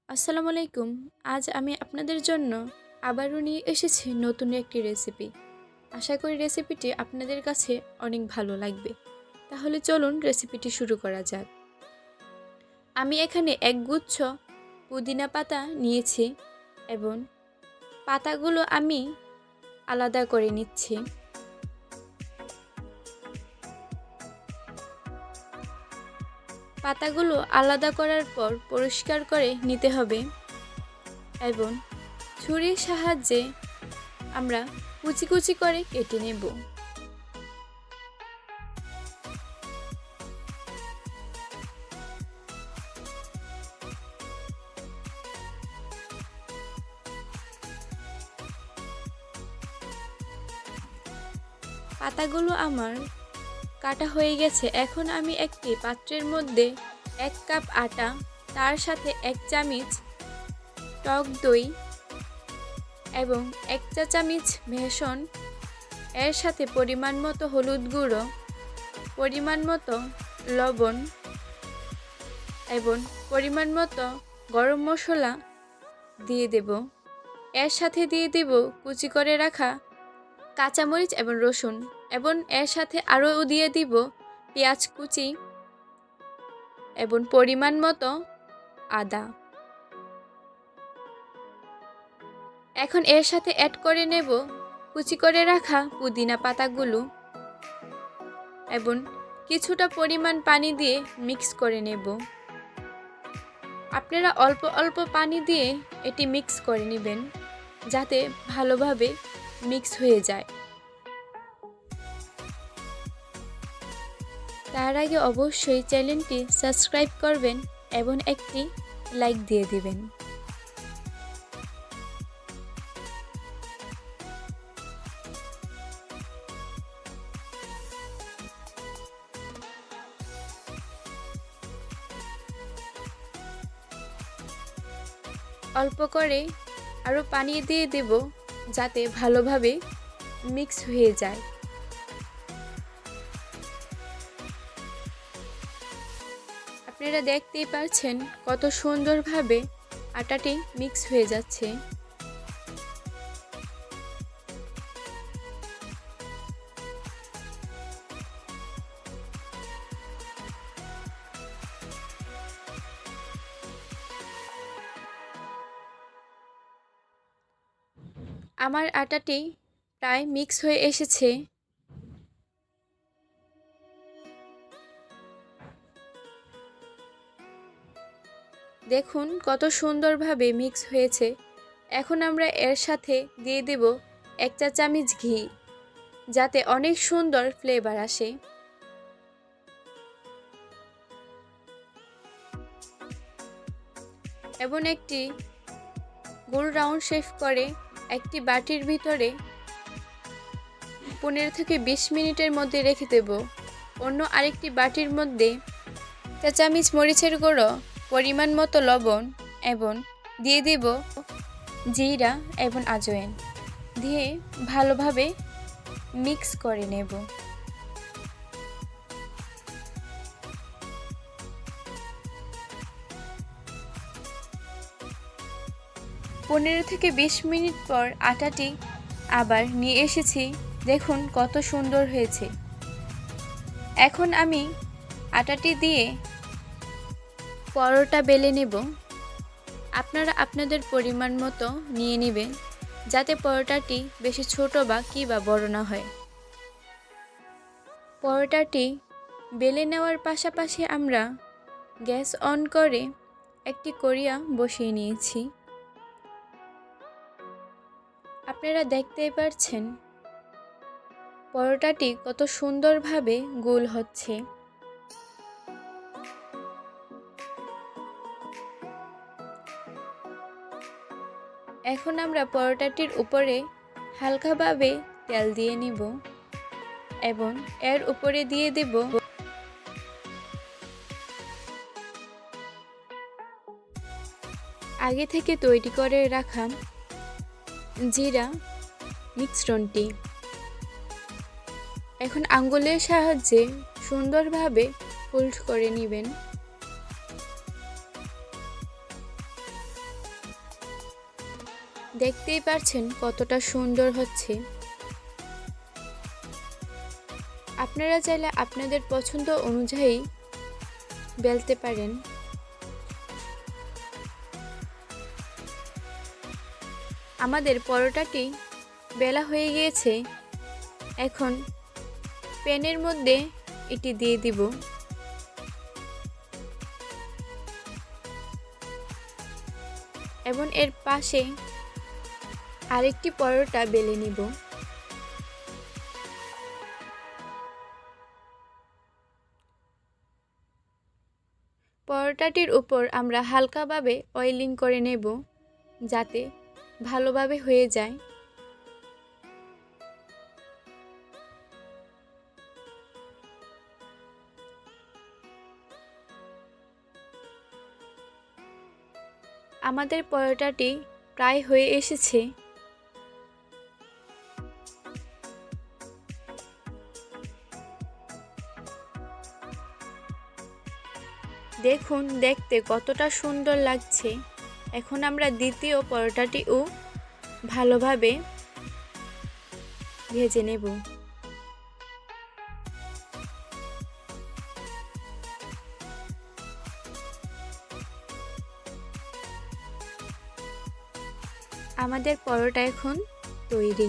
আসসালামু আলাইকুম। আজ আমি আপনাদের জন্য আবারও নিয়ে এসেছি নতুন একটি রেসিপি। আশা করি রেসিপিটি আপনাদের কাছে অনেক ভালো লাগবে। তাহলে চলুন রেসিপিটি শুরু করা যাক। আমি এখানে এক গুচ্ছ পুদিনা পাতা নিয়েছি এবং পাতাগুলো আমি আলাদা করে নিচ্ছি। পাতাগুলো আলাদা করার পর পরিষ্কার করে নিতে হবে এবং ছুরির সাহায্যে আমরা কুচি কুচি করে কেটে নেব। পাতাগুলো আমার কাটা হয়ে গেছে। এখন আমি একটি পাত্রের মধ্যে 1 কাপ আটা, তার সাথে 1 চামচ টক দই এবং 1 চা চামচ বেসন, এর সাথে পরিমাণ মতো হলুদ গুঁড়ো, পরিমাণ মতো লবণ এবং পরিমাণ মতো গরম মশলা দিয়ে দেব। এর সাথে দিয়ে দেব কুচি করে রাখা কাঁচামরিচ এবং রসুন, এবং এর সাথে আরও দিয়ে দিব পেঁয়াজ কুচি এবং পরিমাণ মতো আদা। এখন এর সাথে অ্যাড করে নেব কুচি করে রাখা পুদিনা পাতাগুলো এবং কিছুটা পরিমাণ পানি দিয়ে মিক্স করে নেব। আপনারা অল্প অল্প পানি দিয়ে এটি মিক্স করে নেবেন যাতে ভালোভাবে মিক্স হয়ে যায়। তার আগে অবশ্যই চ্যানেলটি সাবস্ক্রাইব করবেন এবং একটি লাইক দিয়ে দিবেন। অল্প করে আরও পানি দিয়ে দেব যাতে ভালোভাবে মিক্স হয়ে যায়। আপনারা দেখতেই পাচ্ছেন কত সুন্দরভাবে আটাটি মিক্স হয়ে যাচ্ছে। আমার আটাটি প্রায় মিক্স হয়ে এসেছে। দেখুন কত সুন্দরভাবে মিক্স হয়েছে। এখন আমরা এর সাথে দিয়ে দেব 1 চা চামচ ঘি যাতে অনেক সুন্দর ফ্লেভার আসে। এবং একটি গোল রাউন্ড শেপ করে একটি বাটির ভিতরে 15 থেকে 20 মিনিটের মধ্যে রেখে দেব। অন্য আরেকটি বাটির মধ্যে 1 চা চামচ মরিচের গুঁড়ো, পরিমাণ মতো লবণ এবং দিয়ে দেব জিরা এবং আজওয়াইন দিয়ে ভালোভাবে মিক্স করে নেব। পনেরো থেকে 20 মিনিট পর আটাটি আবার নিয়ে এসেছি। দেখুন কত সুন্দর হয়েছে। এখন আমি আটাটি দিয়ে পরোটা বেলে নেব। আপনারা আপনাদের পরিমাণ মতো নিয়ে নেবেন যাতে পরোটাটি বেশি ছোট বা বড় না হয়। পরোটাটি বেলে নেওয়ার পাশাপাশি আমরা গ্যাস অন করে একটি কড়িয়া বসিয়ে নিয়েছি। আপনারা দেখতেই পাচ্ছেন পরোটাটি কত সুন্দরভাবে গোল হচ্ছে। এখন আমরা পরোটাটির উপরে হালকাভাবে তেল দিয়ে নিব এবং এর উপরে দিয়ে দেব আগে থেকে তৈরি করে রাখা জিরা মিশ্রণটি। এখন আঙ্গুলের সাহায্যে সুন্দরভাবে ফোল্ড করে নেবেন। দেখতেই পারছেন কতটা সুন্দর হচ্ছে। আপনারা চাইলে আপনাদের পছন্দ অনুযায়ী বেলতে পারেন। আমাদের পরোটাটি বেলা হয়ে গিয়েছে। এখন প্যানের মধ্যে এটি দিয়ে দিব। এবং এর পাশে আরেকটি পরোটা বেলে নিব। পরোটাটির উপর আমরা হালকাভাবে অয়েলিং করে নেব যাতে ভালোভাবে হয়ে যায়। আমাদের পরোটাটি প্রায় হয়ে এসেছে। দেখুন দেখতে কতটা সুন্দর লাগছে। এখন আমরা দ্বিতীয় পরোটাটিও ভালোভাবে ভেজে নেব। আমাদের পরোটা এখন তৈরি।